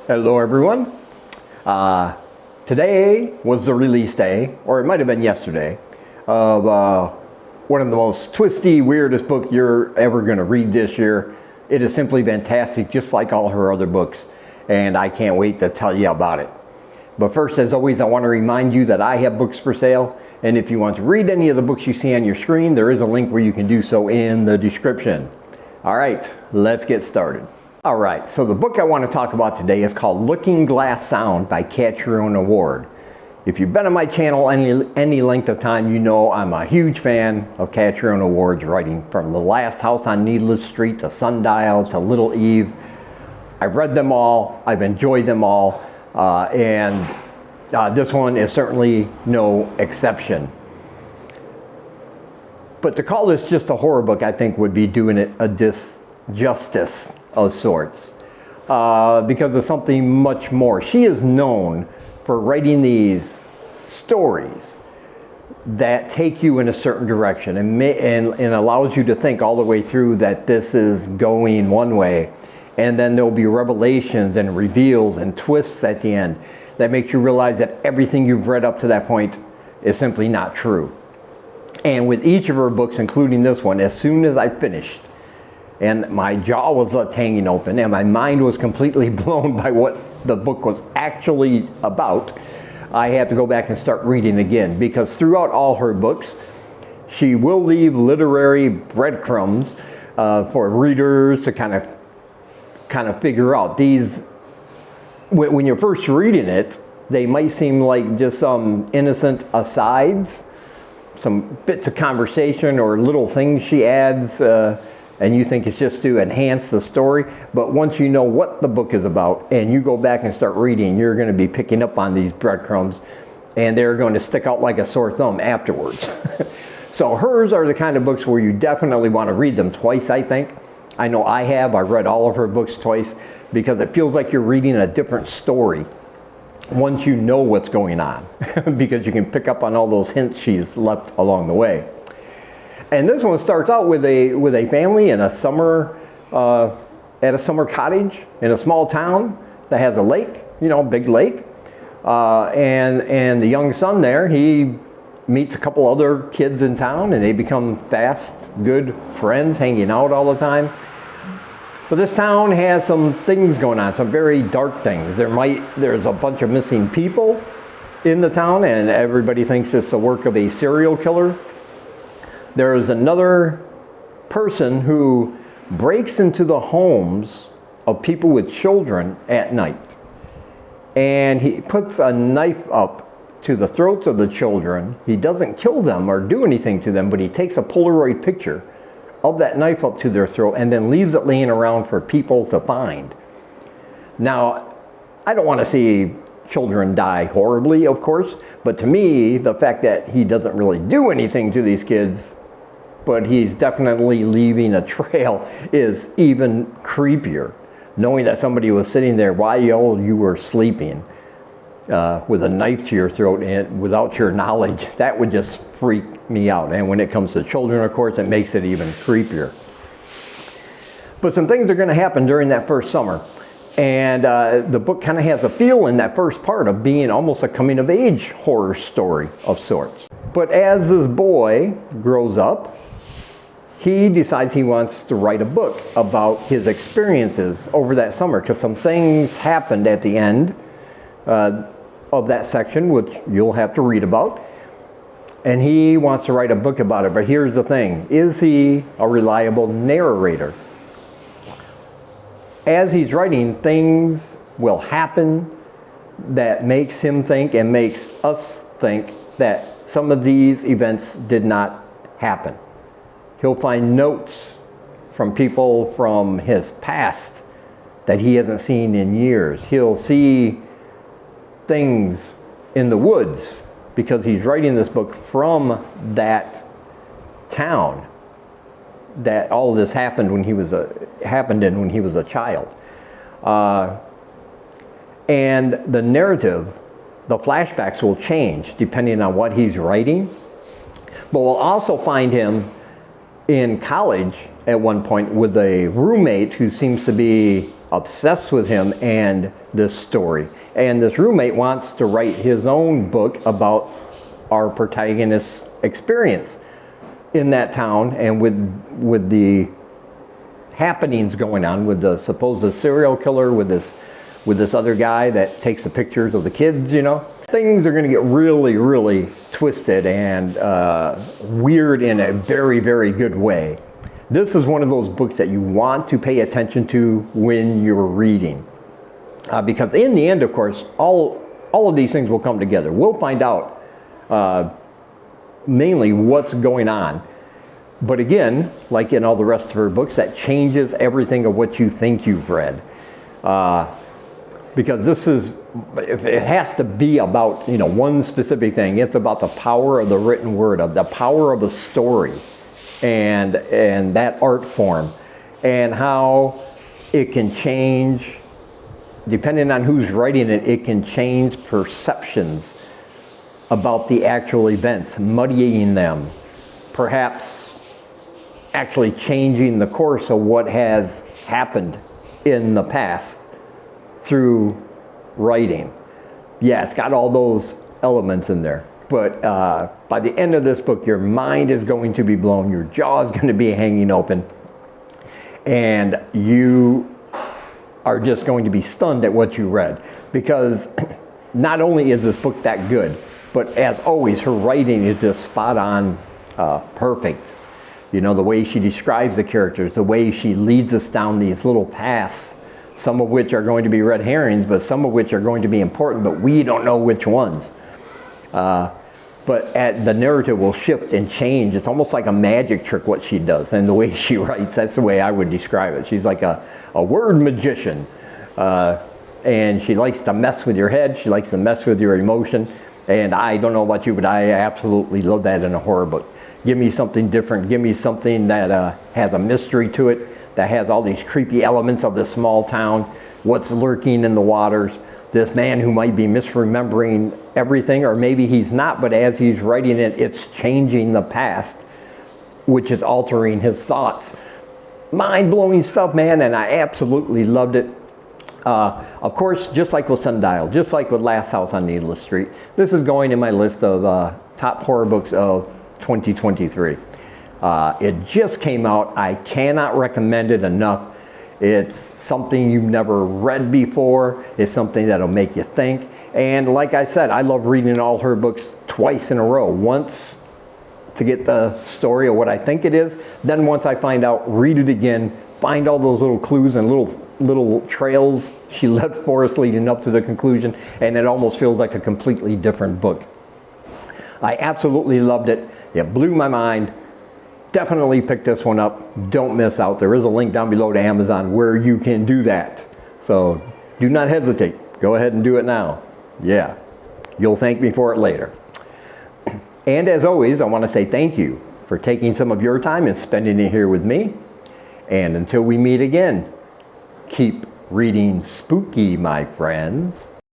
Hello everyone. Today was the release day, or it might have been yesterday, of one of the most twisty, weirdest book you're ever going to read this year. It is simply fantastic, just like all her other books, and I can't wait to tell you about it. But first, as always, I want to remind you that I have books for sale, and if you want to read any of the books you see on your screen, there is a link where you can do so in the description. All right, let's get started. All right, so the book I want to talk about today is called Looking Glass Sound by Catriona Ward. If you've been on my channel any length of time, you know I'm a huge fan of Catriona Ward's writing, from The Last House on Needless Street to Sundial to Little Eve. I've read them all, I've enjoyed them all, and this one is certainly no exception. But to call this just a horror book, I think, would be doing it a disjustice of sorts, because of something much more. She is known for writing these stories that take you in a certain direction and allows you to think all the way through that this is going one way, and then there'll be revelations and reveals and twists at the end that makes you realize that everything you've read up to that point is simply not true. And with each of her books, including this one, as soon as I finished, and my jaw was left hanging open and my mind was completely blown by what the book was actually about, I had to go back and start reading again, because throughout all her books she will leave literary breadcrumbs for readers to kind of figure out. These, when you're first reading it, they might seem like just some innocent asides, some bits of conversation or little things she adds, and you think it's just to enhance the story. But once you know what the book is about and you go back and start reading, you're going to be picking up on these breadcrumbs, and they're going to stick out like a sore thumb afterwards. So hers are the kind of books where you definitely want to read them twice, I think. I know I have. I've read all of her books twice, because it feels like you're reading a different story once you know what's going on, because you can pick up on all those hints she's left along the way. And this one starts out with a family in a summer at a summer cottage in a small town that has a lake, big lake, and the young son there, he meets a couple other kids in town, and they become fast, good friends, hanging out all the time. But this town has some things going on, some very dark things. There's a bunch of missing people in the town, and everybody thinks it's the work of a serial killer. There's another person who breaks into the homes of people with children at night, and he puts a knife up to the throats of the children. He doesn't kill them or do anything to them, but he takes a Polaroid picture of that knife up to their throat and then leaves it laying around for people to find. Now, I don't want to see children die horribly, of course, but to me, the fact that he doesn't really do anything to these kids, but he's definitely leaving a trail, is even creepier. Knowing that somebody was sitting there while you were sleeping with a knife to your throat and without your knowledge, that would just freak me out. And when it comes to children, of course, it makes it even creepier. But some things are going to happen during that first summer. And the book kind of has a feel in that first part of being almost a coming-of-age horror story of sorts. But as this boy grows up, he decides he wants to write a book about his experiences over that summer, because some things happened at the end of that section, which you'll have to read about. And he wants to write a book about it. But here's the thing. Is he a reliable narrator? As he's writing, things will happen that makes him think and makes us think that some of these events did not happen. He'll find notes from people from his past that he hasn't seen in years. He'll see things in the woods, because he's writing this book from that town that all of this happened when he was a child. And the narrative, the flashbacks will change depending on what he's writing. But we'll also find him in college at one point with a roommate who seems to be obsessed with him and this story. And this roommate wants to write his own book about our protagonist's experience in that town and with the happenings going on with the supposed serial killer, with this other guy that takes the pictures of the kids, you know. Things are going to get really, really twisted and weird in a very, very good way. This is one of those books that you want to pay attention to when you're reading. Because in the end, of course, all of these things will come together. We'll find out mainly what's going on. But again, like in all the rest of her books, that changes everything of what you think you've read. Because if it has to be about, you know, one specific thing, it's about the power of the written word, of the power of a story. And that art form, and how it can change, depending on who's writing it, it can change perceptions about the actual events, muddying them, perhaps actually changing the course of what has happened in the past through writing. Yeah, it's got all those elements in there. But by the end of this book, your mind is going to be blown, your jaw is going to be hanging open, and you are just going to be stunned at what you read. Because not only is this book that good, but as always, her writing is just spot on, perfect. You know, the way she describes the characters, the way she leads us down these little paths, some of which are going to be red herrings, but some of which are going to be important, but we don't know which ones. But the narrative will shift and change. It's almost like a magic trick what she does, and the way she writes, that's the way I would describe it. She's like a word magician, and she likes to mess with your head, she likes to mess with your emotion, and I don't know about you, but I absolutely love that in a horror book. Give me something different, give me something that has a mystery to it, that has all these creepy elements of this small town, what's lurking in the waters, this man who might be misremembering everything, or maybe he's not, but as he's writing it, it's changing the past, which is altering his thoughts. Mind-blowing stuff, man, and I absolutely loved it. Of course, just like with Sundial, just like with Last House on Needless Street, this is going in my list of top horror books of 2023. It just came out. I cannot recommend it enough. It's something you've never read before. It's something that'll make you think. And like I said, I love reading all her books twice in a row. Once to get the story of what I think it is. Then once I find out, read it again, find all those little clues and little trails she left for us leading up to the conclusion, and it almost feels like a completely different book. I absolutely loved it. It blew my mind. Definitely pick this one up. Don't miss out. There is a link down below to Amazon where you can do that. So do not hesitate. Go ahead and do it now. Yeah, you'll thank me for it later. And as always, I want to say thank you for taking some of your time and spending it here with me. And until we meet again, keep reading spooky, my friends.